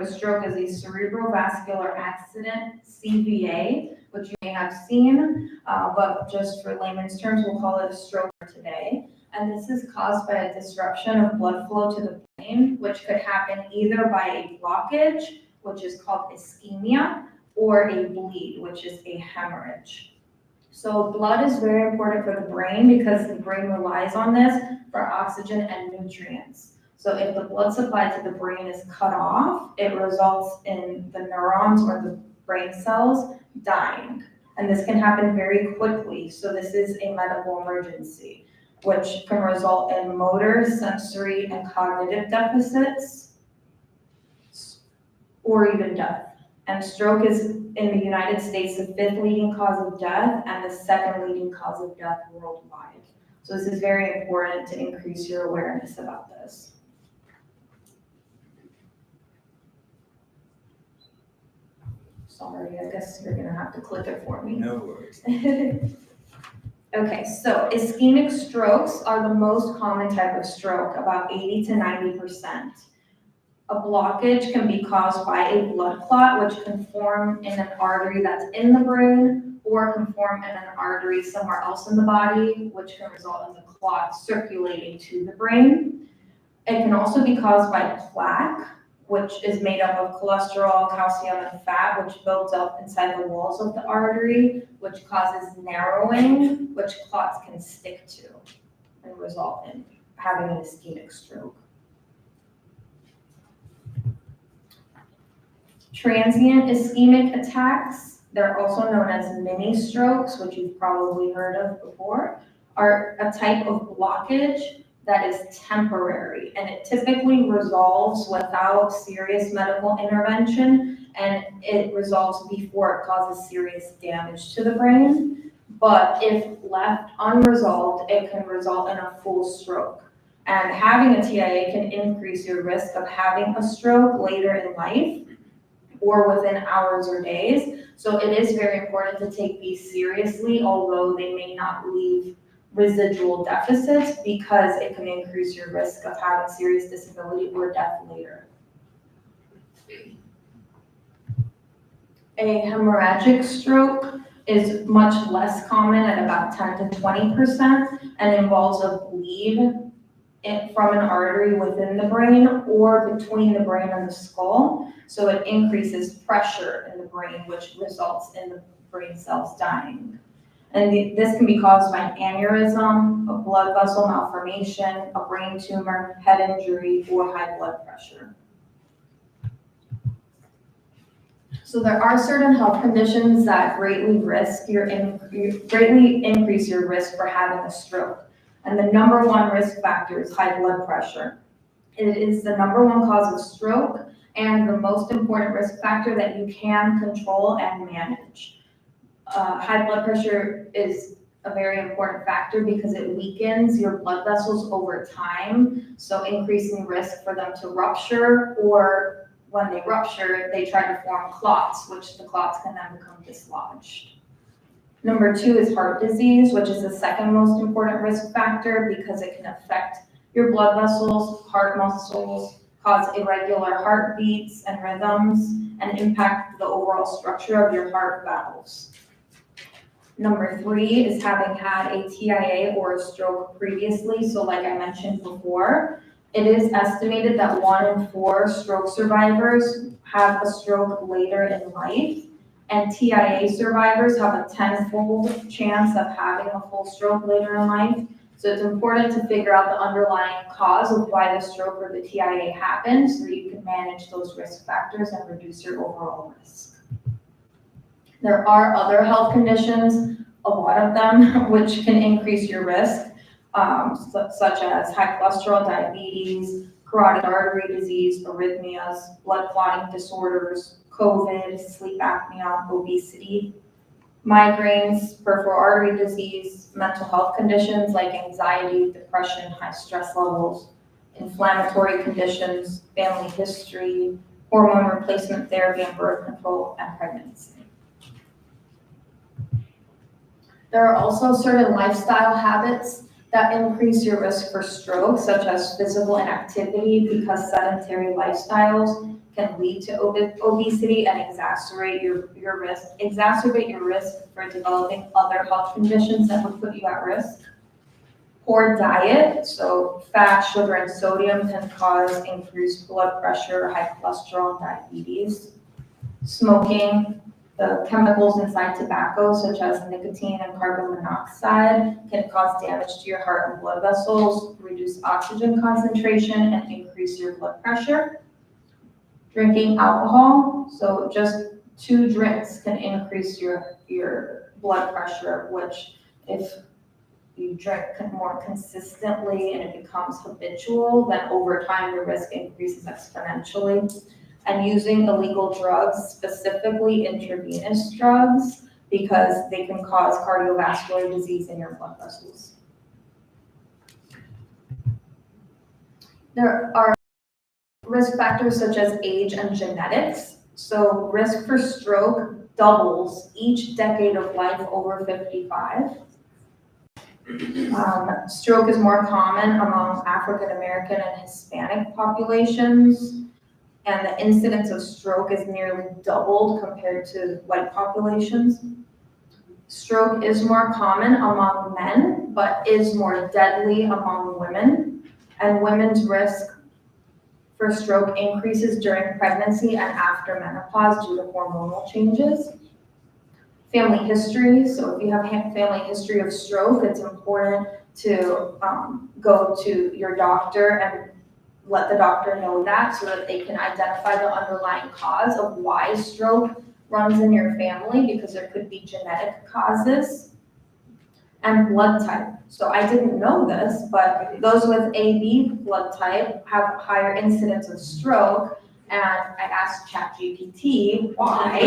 A stroke is a cerebrovascular accident, CVA, which you may have seen, but just for layman's terms, we'll call it a stroke today. And this is caused by a disruption of blood flow to the brain, which could happen either by a blockage, which is called ischemia, or a bleed, which is a hemorrhage. So blood is very important for the brain because the brain relies on this for oxygen and nutrients. So if the blood supply to the brain is cut off, it results in the neurons or the brain cells dying. And this can happen very quickly. So this is a medical emergency, which can result in motor, sensory, and cognitive deficits, or even death. And stroke is, in the United States, the 5th leading cause of death and the 2nd leading cause of death worldwide. So this is very important to increase your awareness about this. Sorry, I guess you're gonna have to click it for me. No worries. Okay, so ischemic strokes are the most common type of stroke, about 80 to 90%. A blockage can be caused by a blood clot, which can form in an artery that's in the brain, or can form in an artery somewhere else in the body, which can result in the clot circulating to the brain. It can also be caused by plaque, which is made up of cholesterol, calcium, and fat, which builds up inside the walls of the artery, which causes narrowing, which clots can stick to and result in having an ischemic stroke. Transient ischemic attacks, they're also known as mini strokes, which you've probably heard of before, are a type of blockage that is temporary, and it typically resolves without serious medical intervention, and it resolves before it causes serious damage to the brain. But if left unresolved, it can result in a full stroke. And having a TIA can increase your risk of having a stroke later in life or within hours or days. So it is very important to take these seriously, although they may not leave residual deficits, because it can increase your risk of having serious disability or death later. A hemorrhagic stroke is much less common at about 10 to 20% and involves a bleed from an artery within the brain or between the brain and the skull. So it increases pressure in the brain, which results in the brain cells dying. And this can be caused by an aneurysm, a blood vessel malformation, a brain tumor, head injury, or high blood pressure. So there are certain health conditions that greatly increase your risk for having a stroke. And the number one risk factor is high blood pressure. It is the number one cause of stroke and the most important risk factor that you can control and manage. High blood pressure is a very important factor because it weakens your blood vessels over time, so increasing risk for them to rupture, or when they rupture, they try to form clots, which the clots can then become dislodged. Number 2 is heart disease, which is the second most important risk factor because it can affect your blood vessels, heart muscles, cause irregular heartbeats and rhythms, and impact the overall structure of your heart valves. Number 3 is having had a TIA or a stroke previously. So like I mentioned before, it is estimated that 1 in 4 stroke survivors have a stroke later in life, and TIA survivors have a 10-fold chance of having a full stroke later in life. So it's important to figure out the underlying cause of why the stroke or the TIA happened so that you can manage those risk factors and reduce your overall risk. There are other health conditions, a lot of them, which can increase your risk, such as high cholesterol, diabetes, carotid artery disease, arrhythmias, blood clotting disorders, COVID, sleep apnea, obesity, migraines, peripheral artery disease, mental health conditions like anxiety, depression, high stress levels, inflammatory conditions, family history, hormone replacement therapy and birth control, and pregnancy. There are also certain lifestyle habits that increase your risk for stroke, such as physical inactivity, because sedentary lifestyles can lead to obesity and exacerbate your risk for developing other health conditions that would put you at risk. Poor diet, so fat, sugar, and sodium can cause increased blood pressure, high cholesterol, and diabetes. Smoking, the chemicals inside tobacco, such as nicotine and carbon monoxide, can cause damage to your heart and blood vessels, reduce oxygen concentration, and increase your blood pressure. Drinking alcohol, so just 2 drinks can increase your blood pressure, which if you drink more consistently and it becomes habitual, then over time your risk increases exponentially. And using illegal drugs, specifically intravenous drugs, because they can cause cardiovascular disease in your blood vessels. There are risk factors such as age and genetics. So risk for stroke doubles each decade of life over 55. Stroke is more common among African American and Hispanic populations, and the incidence of stroke is nearly doubled compared to white populations. Stroke is more common among men, but is more deadly among women, and women's risk for stroke increases during pregnancy and after menopause due to hormonal changes. Family history, so if you have family history of stroke, it's important to go to your doctor and let the doctor know that so that they can identify the underlying cause of why stroke runs in your family, because there could be genetic causes. And blood type. So I didn't know this, but those with AB blood type have higher incidence of stroke. And I asked ChatGPT why.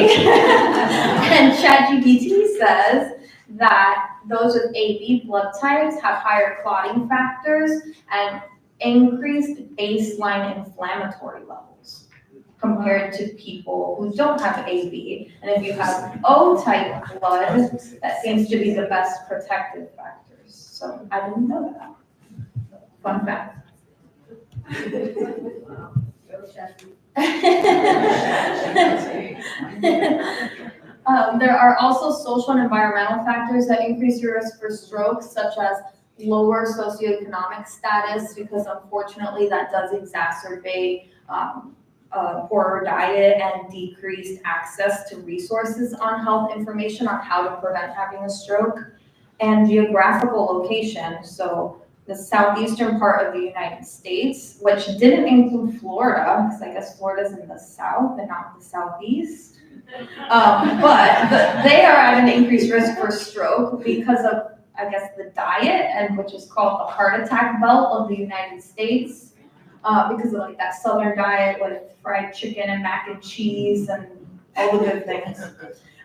And ChatGPT says that those with AB blood types have higher clotting factors and increased baseline inflammatory levels compared to people who don't have AB. And if you have O-type blood, that seems to be the best protective factors. So I didn't know that. Fun fact. There are also social and environmental factors that increase your risk for stroke, such as lower socioeconomic status, because unfortunately that does exacerbate poorer diet and decreased access to resources on health information on how to prevent having a stroke. And geographical location, so the southeastern part of the United States, which didn't include Florida, because I guess Florida's in the south and not the southeast. But they are at an increased risk for stroke because of, I guess, the diet, and which is called the heart attack belt of the United States, because of like that southern diet with fried chicken and mac and cheese and all the good things.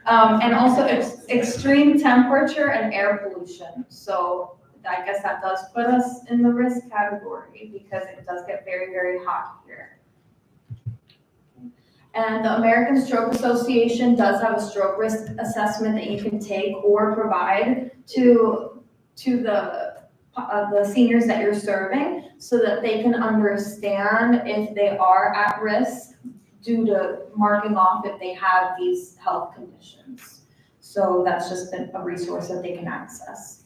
And also extreme temperature and air pollution. So I guess that does put us in the risk category because it does get very, very hot here. And the American Stroke Association does have a stroke risk assessment that you can take or provide to the seniors that you're serving so that they can understand if they are at risk due to marking off if they have these health conditions. So that's just a resource that they can access.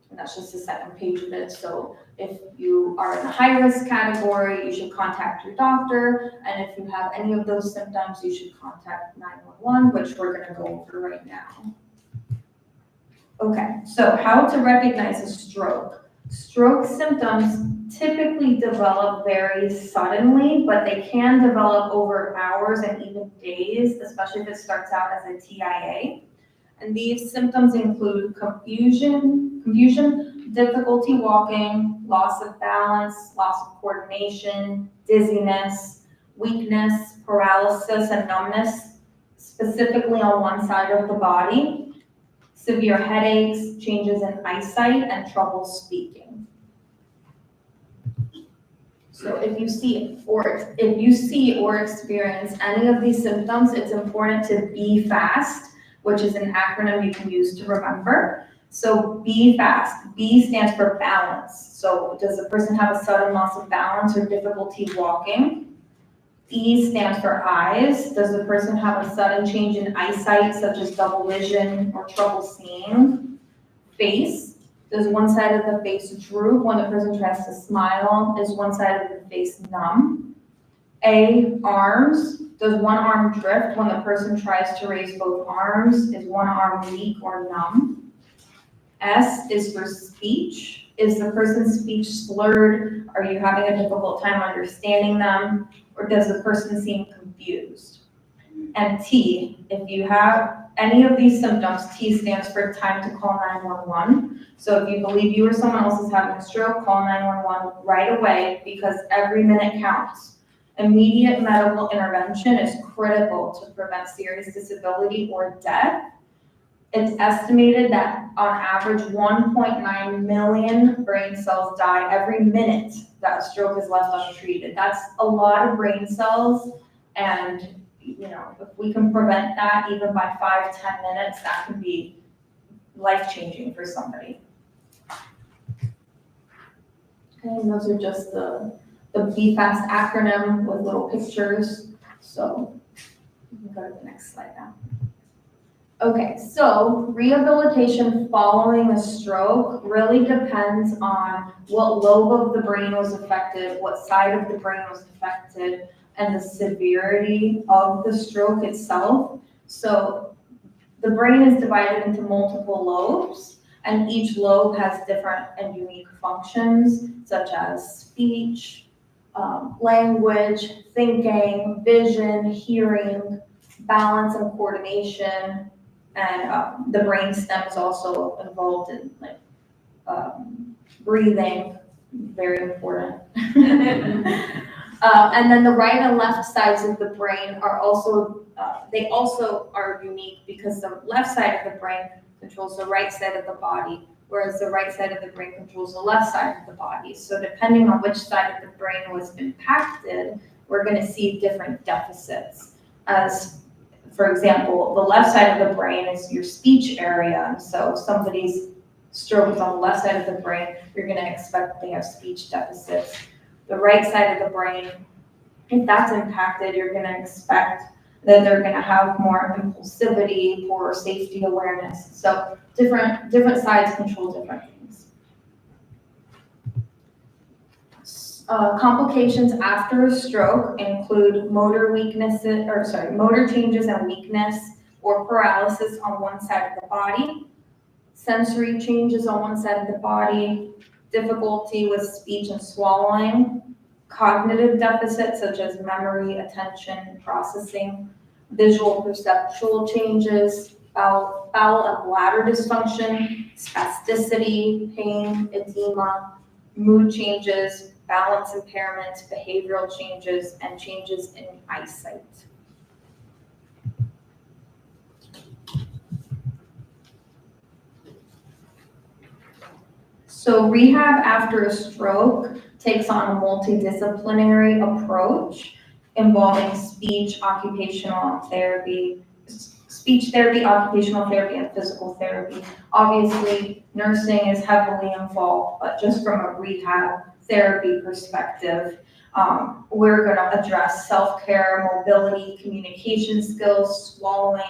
And that's just the second page of it. So if you are in a high risk category, you should contact your doctor. And if you have any of those symptoms, you should contact 911, which we're gonna go over right now. Okay, so how to recognize a stroke. Stroke symptoms typically develop very suddenly, but they can develop over hours and even days, especially if it starts out as a TIA. And these symptoms include confusion, difficulty walking, loss of balance, loss of coordination, dizziness, weakness, paralysis, and numbness, specifically on one side of the body, severe headaches, changes in eyesight, and trouble speaking. So if you see or experience any of these symptoms, it's important to be fast, which is an acronym you can use to remember. So B fast, B stands for balance. So does the person have a sudden loss of balance or difficulty walking? E stands for eyes. Does the person have a sudden change in eyesight, such as double vision or trouble seeing? Face, does one side of the face droop when the person tries to smile? Is one side of the face numb? A, arms, does one arm drift when the person tries to raise both arms? Is one arm weak or numb? S is for speech. Is the person's speech slurred? Are you having a difficult time understanding them? Or does the person seem confused? And T, if you have any of these symptoms, T stands for time to call 911. So if you believe you or someone else is having a stroke, call 911 right away because every minute counts. Immediate medical intervention is critical to prevent serious disability or death. It's estimated that on average 1.9 million brain cells die every minute that a stroke is left untreated. That's a lot of brain cells, and if we can prevent that even by 5-10 minutes, that can be life-changing for somebody. Okay, and those are just the BFAST acronym with little pictures. So we can go to the next slide now. Okay, so rehabilitation following a stroke really depends on what lobe of the brain was affected, what side of the brain was affected, and the severity of the stroke itself. So the brain is divided into multiple lobes, and each lobe has different and unique functions, such as speech, language, thinking, vision, hearing, balance and coordination, and the brain stem is also involved in breathing, very important. And then the right and left sides of the brain are also, they also are unique because the left side of the brain controls the right side of the body, whereas the right side of the brain controls the left side of the body. So depending on which side of the brain was impacted, we're going to see different deficits. As, for example, the left side of the brain is your speech area. And so if somebody's stroke is on the left side of the brain, you're going to expect they have speech deficits. The right side of the brain, if that's impacted, you're going to expect that they're going to have more impulsivity, poor safety awareness. So different sides control different things. Complications after a stroke include motor changes and weakness or paralysis on one side of the body, sensory changes on one side of the body, difficulty with speech and swallowing, cognitive deficits such as memory, attention, processing, visual perceptual changes, bowel and bladder dysfunction, spasticity, pain, edema, mood changes, balance impairments, behavioral changes, and changes in eyesight. So rehab after a stroke takes on a multidisciplinary approach involving speech, occupational therapy, and physical therapy. Obviously, nursing is heavily involved, but just from a rehab therapy perspective, we're going to address self-care, mobility, communication skills, swallowing,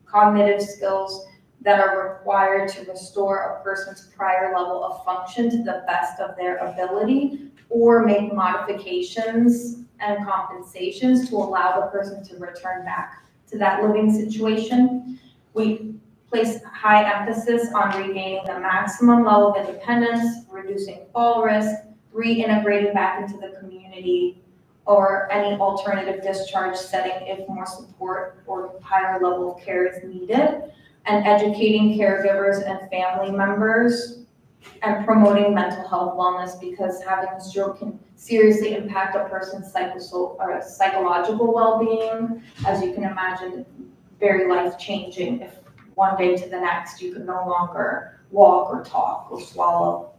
cognitive skills that are required to restore a person's prior level of function to the best of their ability, or make modifications and compensations to allow the person to return back to that living situation. We place high emphasis on regaining the maximum level of independence, reducing fall risk, reintegrating back into the community, or any alternative discharge setting if more support or higher level of care is needed, and educating caregivers and family members, and promoting mental health wellness, because having a stroke can seriously impact a person's psychological well-being. As you can imagine, very life-changing if one day to the next you can no longer walk or talk or swallow.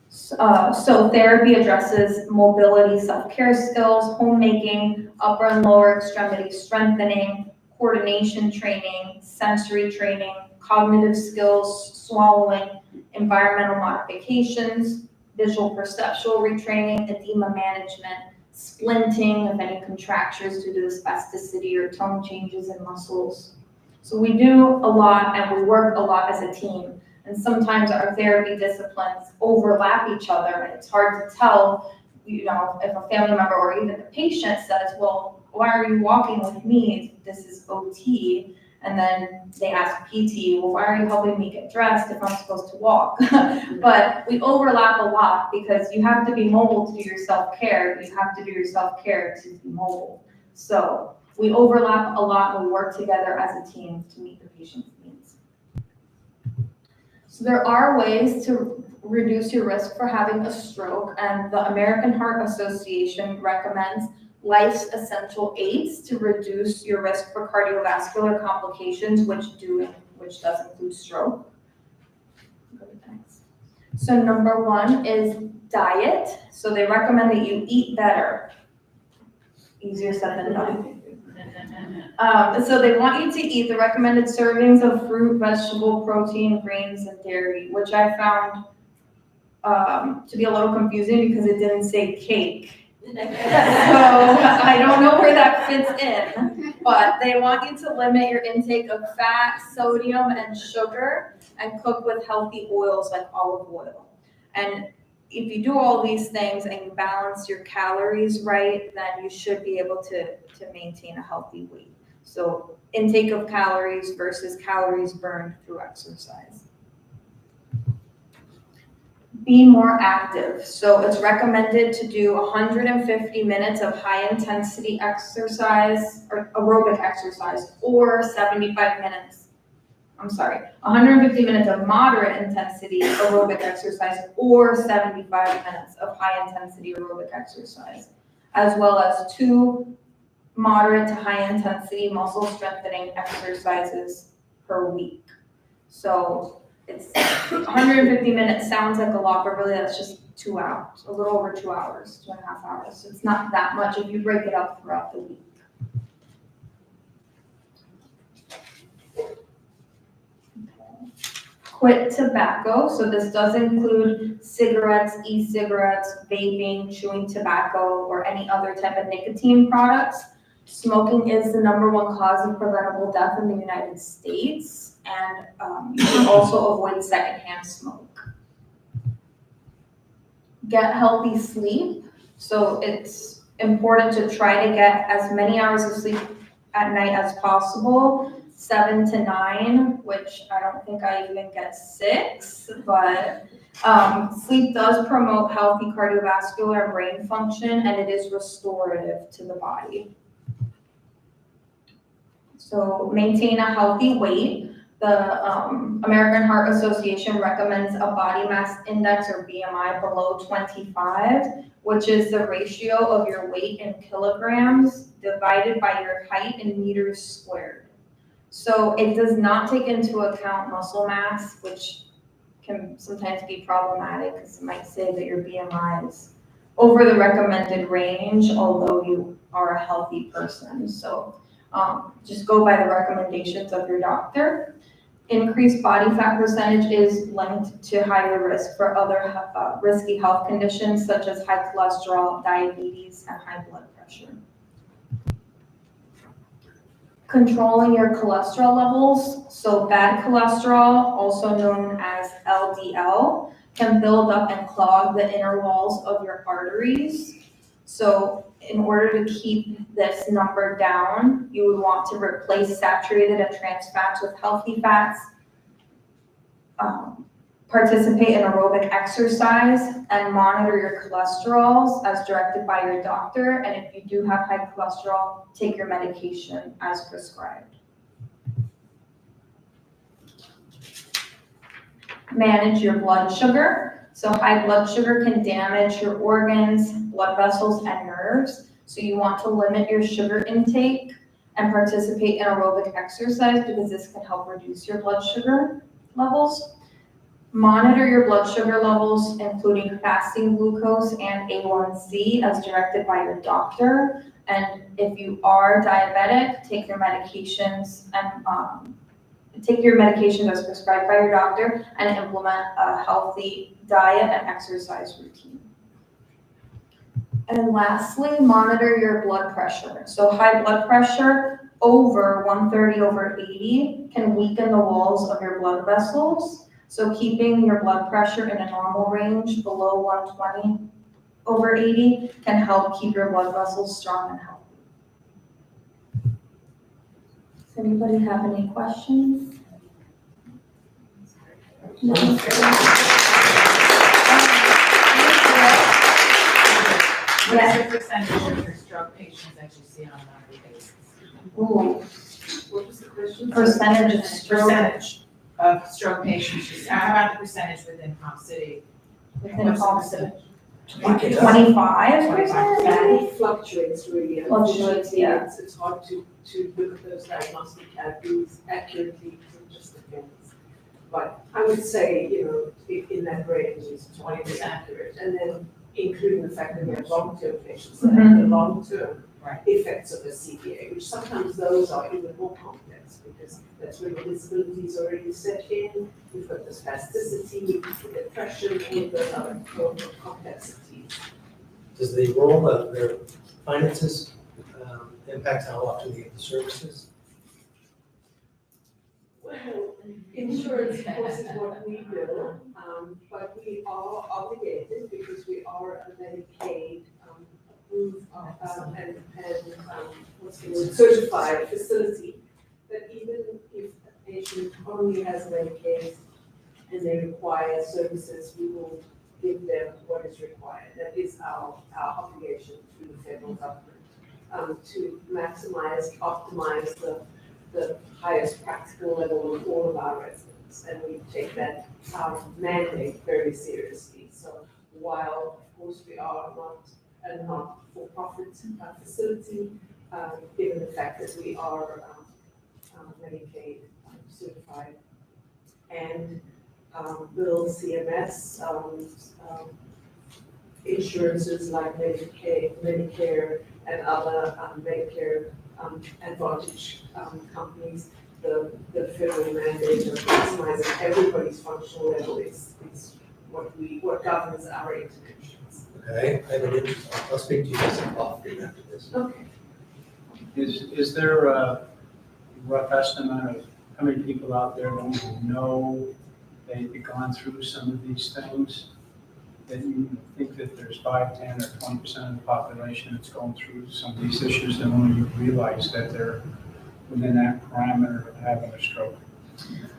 So therapy addresses mobility, self-care skills, homemaking, upper and lower extremity strengthening, coordination training, sensory training, cognitive skills, swallowing, environmental modifications, visual perceptual retraining, edema management, splinting of any contractures due to the spasticity or tone changes in muscles. So we do a lot and we work a lot as a team. And sometimes our therapy disciplines overlap each other, and it's hard to tell, if a family member or even the patient says, well, why are you walking with me? This is OT. And then they ask PT, well, why are you helping me get dressed if I'm supposed to walk? But we overlap a lot because you have to be mobile to do your self-care. You have to do your self-care to be mobile. So we overlap a lot and we work together as a team to meet the patient's needs. So there are ways to reduce your risk for having a stroke, and the American Heart Association recommends life's essential aids to reduce your risk for cardiovascular complications, which does include stroke. Go to the next. So number one is diet. So they recommend that you eat better. Easier said than done. So they want you to eat the recommended servings of fruit, vegetable, protein, grains, and dairy, which I found to be a little confusing because it didn't say cake. So I don't know where that fits in, but they want you to limit your intake of fat, sodium, and sugar, and cook with healthy oils like olive oil. And if you do all these things and you balance your calories right, then you should be able to maintain a healthy weight. So intake of calories versus calories burned through exercise. Be more active. So it's recommended to do 150 minutes of high intensity exercise or aerobic exercise, or 150 minutes of moderate intensity aerobic exercise, or 75 minutes of high intensity aerobic exercise, as well as 2 moderate to high intensity muscle strengthening exercises per week. So it's 150 minutes sounds like a lot, but really that's just 2 hours, a little over 2 hours, 2.5 hours. So it's not that much if you break it up throughout the week. Quit tobacco. So this does include cigarettes, e-cigarettes, vaping, chewing tobacco, or any other type of nicotine products. Smoking is the #1 cause of preventable death in the United States, and you should also avoid secondhand smoke. Get healthy sleep. So it's important to try to get as many hours of sleep at night as possible, 7 to 9, which I don't think I even get 6, but sleep does promote healthy cardiovascular and brain function, and it is restorative to the body. So maintain a healthy weight. The American Heart Association recommends a body mass index, or BMI, below 25, which is the ratio of your weight in kilograms divided by your height in meters squared. So it does not take into account muscle mass, which can sometimes be problematic because it might say that your BMI is over the recommended range, although you are a healthy person. So just go by the recommendations of your doctor. Increased body fat percentage is linked to higher risk for other risky health conditions such as high cholesterol, diabetes, and high blood pressure. Controlling your cholesterol levels. So bad cholesterol, also known as LDL, can build up and clog the inner walls of your arteries. So in order to keep this number down, you would want to replace saturated and trans fats with healthy fats, participate in aerobic exercise, and monitor your cholesterols as directed by your doctor. And if you do have high cholesterol, take your medication as prescribed. Manage your blood sugar. So high blood sugar can damage your organs, blood vessels, and nerves. So you want to limit your sugar intake and participate in aerobic exercise because this can help reduce your blood sugar levels. Monitor your blood sugar levels, including fasting glucose and A1C as directed by your doctor. And if you are diabetic, take your medications and take your medications as prescribed by your doctor, and implement a healthy diet and exercise routine. And lastly, monitor your blood pressure. So high blood pressure over 130/80 can weaken the walls of your blood vessels. So keeping your blood pressure in a normal range below 120/80 can help keep your blood vessels strong and healthy. Does anybody have any questions? No. What is the percentage of your stroke patients that you see on a monthly basis? Ooh, What was the question? percentage of stroke Percentage of stroke patients you see. How about the percentage within Palm City? within What's the Palm percentage? City? 25%? It fluctuates really. Fluctuates, yeah. It's hard to look at those diagnostic categories accurately, because it just depends. But I would say, in that range is 20% accurate, and then including the fact that we have long-term patients that have the long-term Right. effects of a CPA, which sometimes those are even more complex, because that's when the disability is already set in. We've got the spasticity, the depression, all of those other complexities. Does the role of their finances impact how often they get the services? Well, insurance, of course, is what we do, but we are obligated, because we are a Medicaid approved and what's the word, certified facility, that even if a patient only has Medicaid and they require services, we will give them what is required. That is our obligation through the federal government, to maximize, optimize the highest practical level of all of our residents, and we take that mandate very seriously. So while, of course, we are not a not-for-profit facility, given the fact that we are Medicaid certified and bill CMS insurances like Medicare, and other Medicare Advantage companies, the federal mandate of maximizing everybody's functional level is what governs our interventions. Okay, I'll speak to you as a after this. Okay. Is there a rough estimate of how many people out there don't know they've gone through some of these things? That you think that there's 5, 10, or 20% of the population that's going through some of these issues and only you realize that they're within that parameter of having a stroke?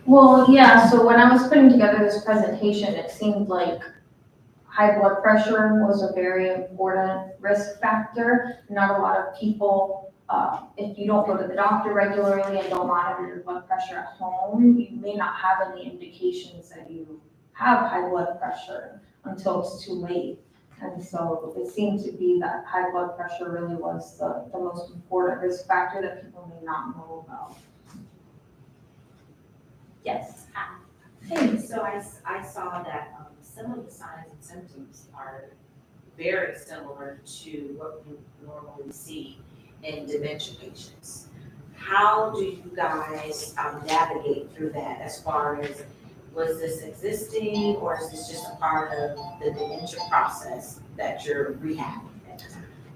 Well, yeah, so when I was putting together this presentation, it seemed like high blood pressure was a very important risk factor. Not a lot of people, if you don't go to the doctor regularly and don't monitor your blood pressure at home, you may not have any indications that you have high blood pressure until it's too late. And so it seemed to be that high blood pressure really was the most important risk factor that people may not know about. Yes. Hey, so I saw that some of the signs and symptoms are very similar to what we normally see in dementia patients. How do you guys navigate through that, as far as, was this existing, or is this just a part of the dementia process that you're rehabbing?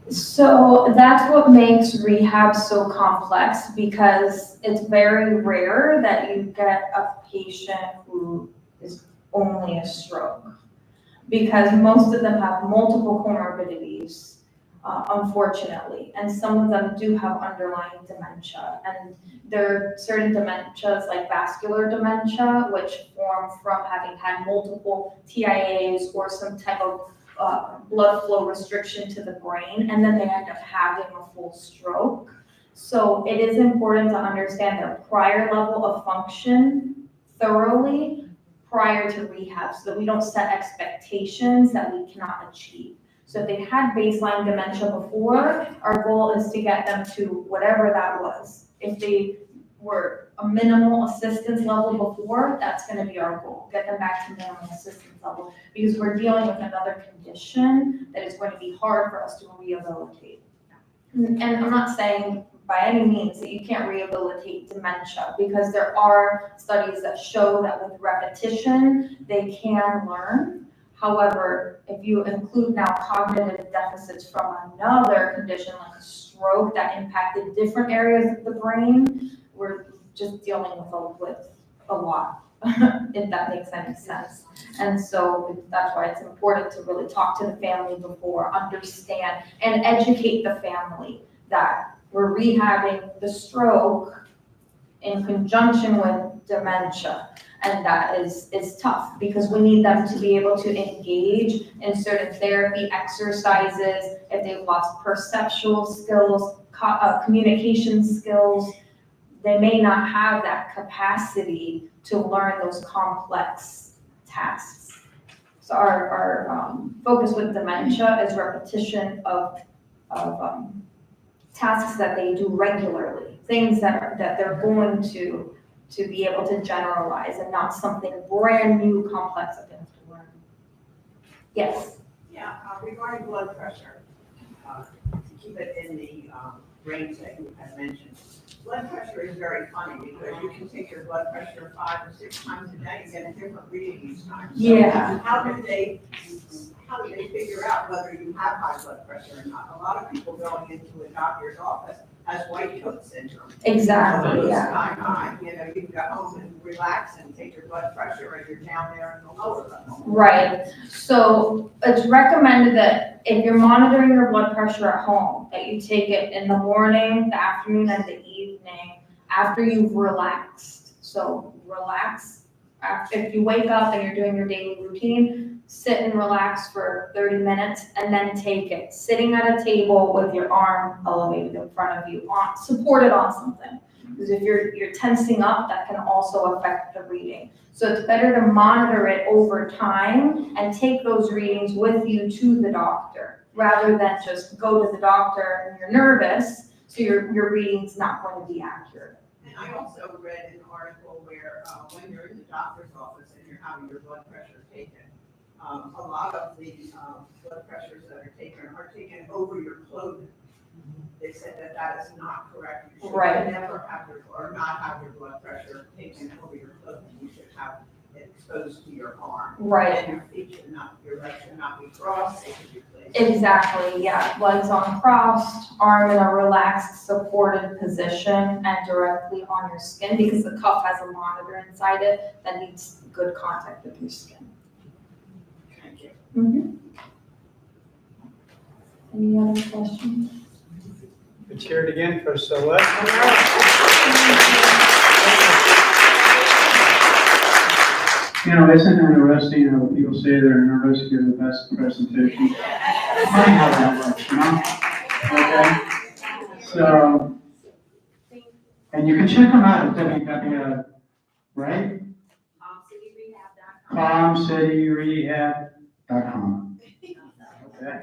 So that's what makes rehab so complex, because it's very rare that you get a patient who is only a stroke, because most of them have multiple comorbidities, unfortunately, and some of them do have underlying dementia. And there are certain dementias like vascular dementia, which form from having had multiple TIAs or some type of blood flow restriction to the brain, and then they end up having a full stroke. So it is important to understand their prior level of function thoroughly prior to rehab, so that we don't set expectations that we cannot achieve. So if they had baseline dementia before, our goal is to get them to whatever that was. If they were a minimal assistance level before, that's going to be our goal. Get them back to minimal assistance level, because we're dealing with another condition that is going to be hard for us to rehabilitate. And I'm not saying by any means that you can't rehabilitate dementia, because there are studies that show that with repetition, they can learn. However, if you include now cognitive deficits from another condition like a stroke that impacted different areas of the brain, we're just dealing with a lot, if that makes any sense. And so that's why it's important to really talk to the family before, understand, and educate the family that we're rehabbing the stroke in conjunction with dementia. And that is tough, because we need them to be able to engage in certain therapy exercises if they've lost perceptual skills, communication skills. They may not have that capacity to learn those complex tasks. So our focus with dementia is repetition of tasks that they do regularly, things that they're going to be able to generalize, and not something brand new, complex that they have to learn. Yes. Yeah, regarding blood pressure, to keep it in the range that you had mentioned. Blood pressure is very funny because you can take your blood pressure 5 or 6 times a day and get a different reading each time. So Yeah. How do they figure out whether you have high blood pressure or not? A lot of people going into a doctor's office has white coat syndrome. Exactly, yeah. Sky high, you know, you can go home and relax and take your blood pressure and you're down there in the lower level. Right. So it's recommended that if you're monitoring your blood pressure at home, that you take it in the morning, the afternoon, and the evening after you've relaxed. So relax. If you wake up and you're doing your daily routine, sit and relax for 30 minutes and then take it. Sitting at a table with your arm elevated in front of you, supported on something. Because if you're tensing up, that can also affect the reading. So it's better to monitor it over time and take those readings with you to the doctor, rather than just go to the doctor and you're nervous, so your reading's not going to be accurate. And I also read an article where when you're in the doctor's office and you're having your blood pressure taken, a lot of the blood pressures that are taken over your clothing. They said that is not correct. You should Right. never have not have your blood pressure taken over your clothing. You should have it exposed to your arm. Right. And your feet should not, your legs should not be crossed, they should be placed. Exactly, yeah. Legs uncrossed, arm in a relaxed, supported position, and directly on your skin, because the cuff has a monitor inside it that needs good contact with your skin. Thank you. Mm-hmm. Any other questions? Let's hear it again for Celeste. You know, isn't it interesting how people say they're nervous to give the best presentation? Funny how that works, you know? Okay? So, and you can check them out at www, right? CalmCityRehab.com. Okay.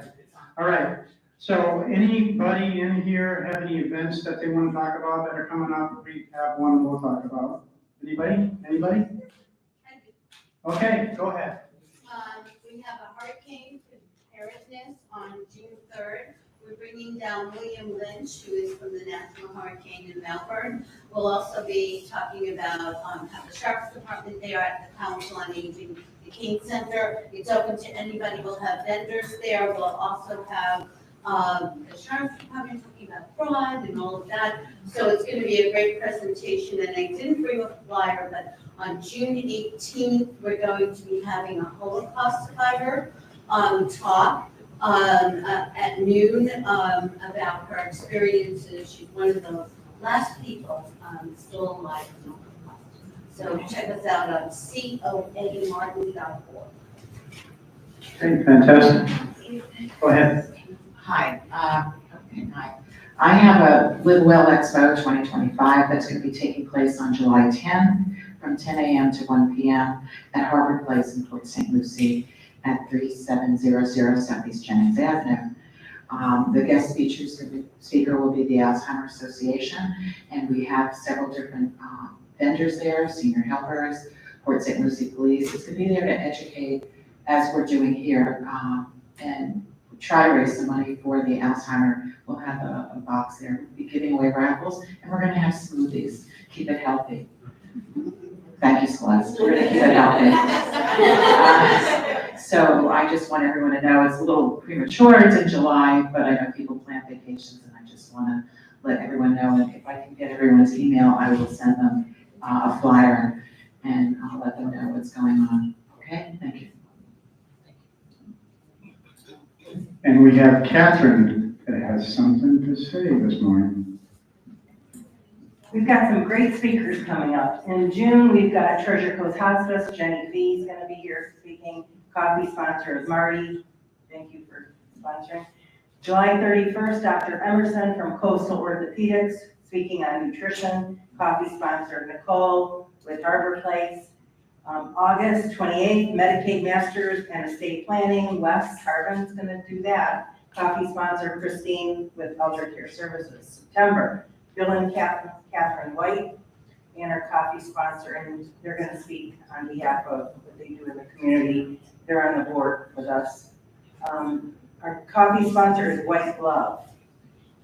All right. So anybody in here have any events that they want to talk about that are coming up? We have one we'll talk about. Anybody? Anybody? Okay, go ahead. We have a hurricane preparedness on June 3rd. We're bringing down William Lynch, who is from the National Hurricane in Melbourne. We'll also be talking about, have the Sheriff's Department there at the Council on Aging, the King Center. It's open to anybody. We'll have vendors there. We'll also have the Sheriff's Department talking about fraud and all of that. So it's going to be a great presentation. And I didn't bring a flyer, but on June 18th, we're going to be having a Holocaust survivor talk at noon about her experiences. She's one of the last people still alive from the Holocaust. So check us out on coamartin.org. Okay, fantastic. Go ahead. Hi, hi. I have a Live Well Expo 2025 that's going to be taking place on July 10th from 10 a.m. to 1 p.m. at Harvard Place in Port St. Lucie at 3700 Southeast Jennings Avenue. The guest speaker will be the Alzheimer's Association, and we have several different vendors there, senior helpers, Port St. Lucie Police. It's going to be there to educate, as we're doing here, and try to raise some money for the Alzheimer. We'll have a box there. We'll be giving away raffles, and we're gonna have smoothies. Keep it healthy. Thank you, Celeste. We're gonna keep it healthy. So I just want everyone to know it's a little premature, it's in July, but I know people plan vacations, and I just wanna let everyone know, and if I can get everyone's email, I will send them a flyer, and I'll let them know what's going on. Okay, thank you. And we have Catherine that has something to say this morning. We've got some great speakers coming up. In June, we've got Treasure Coast Hospice, Jenny V is gonna be here speaking. Coffee sponsor is Marty. Thank you for sponsoring. July 31st, Dr. Emerson from Coastal Orthopedics speaking on nutrition. Coffee sponsor Nicole with Harbor Place. August 28th, Medicaid Masters and Estate Planning. Wes Harvin's gonna do that. Coffee sponsor Christine with Elder Care Services. September, Bill and Catherine White, and our coffee sponsor, and they're gonna speak on behalf of what they do in the community. They're on the board with us. Our coffee sponsor is White Glove.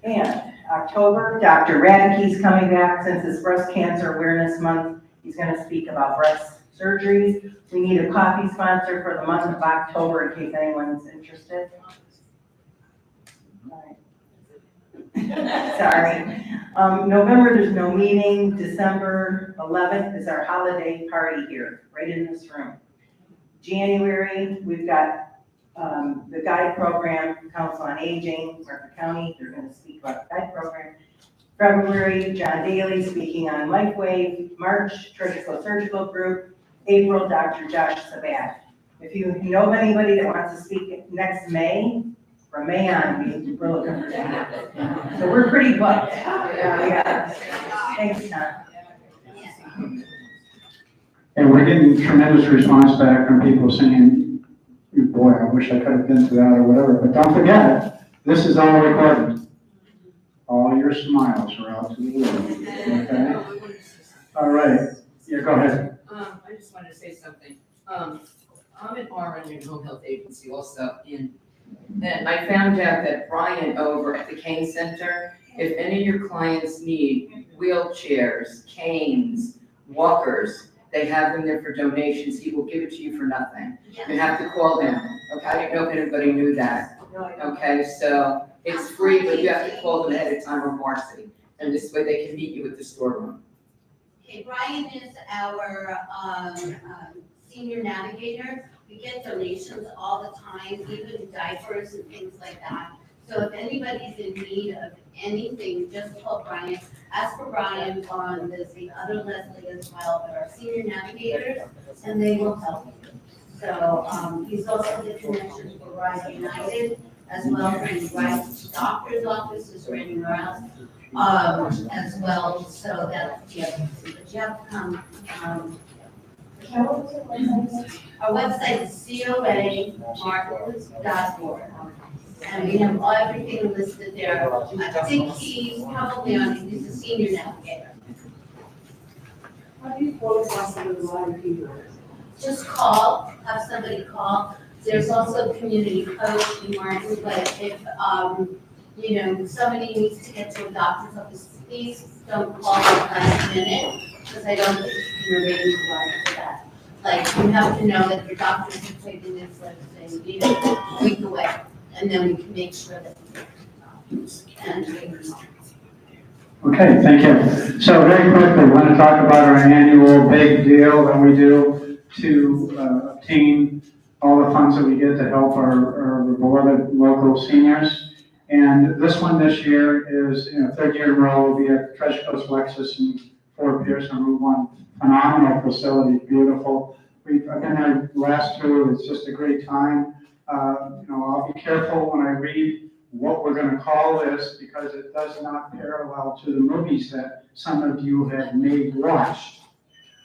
And October, Dr. Radke's coming back since it's Breast Cancer Awareness Month. He's gonna speak about breast surgeries. We need a coffee sponsor for the month of October in case anyone's interested. All right. Sorry. November, there's no meeting. December 11th is our holiday party here, right in this room. January, we've got the guide program, Council on Aging, Martha County, they're gonna speak about the guide program. February, John Daly speaking on LifeWave. March, Treasure Coast Surgical Group. April, Dr. Josh Sabat. If you know of anybody that wants to speak next May, from May on, we're looking for that. So we're pretty booked. Yeah. Thanks, Tom. And we're getting tremendous response back from people saying, boy, I wish I could have been to that or whatever, but don't forget, this is all recorded. All your smiles are out to the world, okay? All right, yeah, go ahead. I just wanted to say something. I'm an RN in home health agency also, and I found out that Brian over at the Cane Center, if any of your clients need wheelchairs, canes, walkers, they have them there for donations. He will give it to you for nothing. You have to call them, okay? I didn't know if anybody knew that. Okay, so it's free, but you have to call them ahead of time or Marcy, and this way they can meet you at the storeroom. Okay, Brian is our senior navigator. We get donations all the time, even diapers and things like that. So if anybody's in need of anything, just call Brian. Ask for Brian on the other Leslie as well, but our senior navigators, and they will help you. So he's also the connection for Rise United, as well as Rise Doctor's Office is right anywhere else. As well, so that you have to come, our website is coamartins.org. And we have everything listed there. I think he's probably on, he's a senior navigator. How do you qualify for the live email? Just call, have somebody call. There's also a community coach in Martin, but if, you know, somebody needs to get to a doctor's office, please don't call at last minute, because I don't think you're ready to run for that. Like, you have to know that your doctor's taking this, let's say, you know, a week away, and then we can make sure that and Okay, thank you. So very quickly, we want to talk about our annual big deal that we do to obtain all the funds that we get to help our beloved local seniors. And this one this year is, third year in a row, will be at Treasure Coast Lexus in Fort Pierce on Route 1. Phenomenal facility, beautiful. I've been there last two, it's just a great time. I'll be careful when I read what we're going to call this because it does not parallel to the movies that some of you have made watch,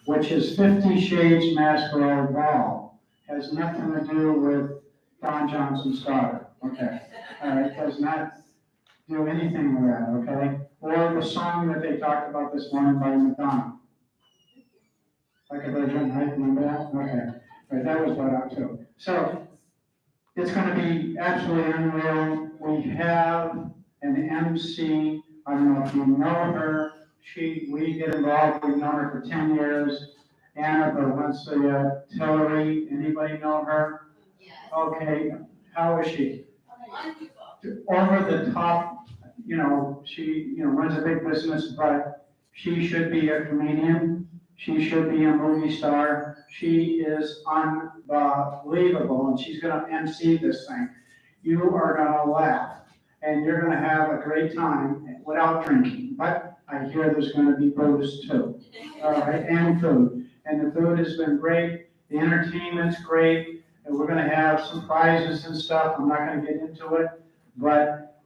which is 50 Shades Masquerade Ball. Has nothing to do with Don Johnson's daughter, okay? It does not do anything with that, okay? Or the song that they talked about this morning by Madonna. Like a virgin, right? Remember that? Okay. Right, that was brought up too. So it's going to be absolutely unreal. We have an MC I don't know if you know her, we get involved, we've known her for 10 years. Anna Valencia Tillery, anybody know her? Yes. Okay, how is she? Wonderful. Over the top, she, runs a big business, but she should be a comedian. She should be a movie star. She is unbelievable, and she's gonna MC this thing. You are gonna laugh, and you're gonna have a great time without drinking. But I hear there's gonna be booze too, all right, and food. And the food has been great, the entertainment's great, and we're gonna have some prizes and stuff. I'm not gonna get into it, but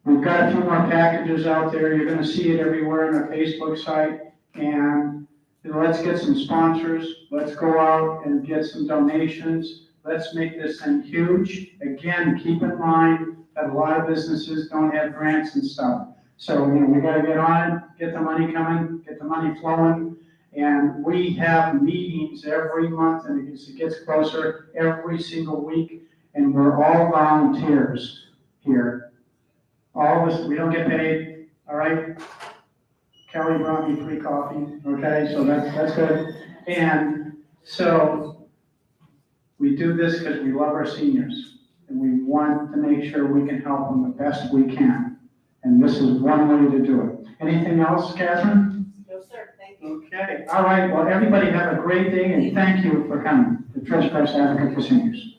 we've got a few more packages out there. You're gonna see it everywhere on our Facebook site. And let's get some sponsors. Let's go out and get some donations. Let's make this thing huge. Again, keep in mind that a lot of businesses don't have grants and stuff. So, we gotta get on it, get the money coming, get the money flowing. And we have meetings every month, and it gets closer every single week. And we're all volunteers here. All of us, we don't get paid, all right? Kelly brought me free coffee, okay, so that's good. And so we do this because we love our seniors, and we want to make sure we can help them the best we can. And this is one way to do it. Anything else, Catherine? No, sir, thank you. Okay, all right, well, everybody have a great day, and thank you for coming, the Treasurer Advocate for Seniors.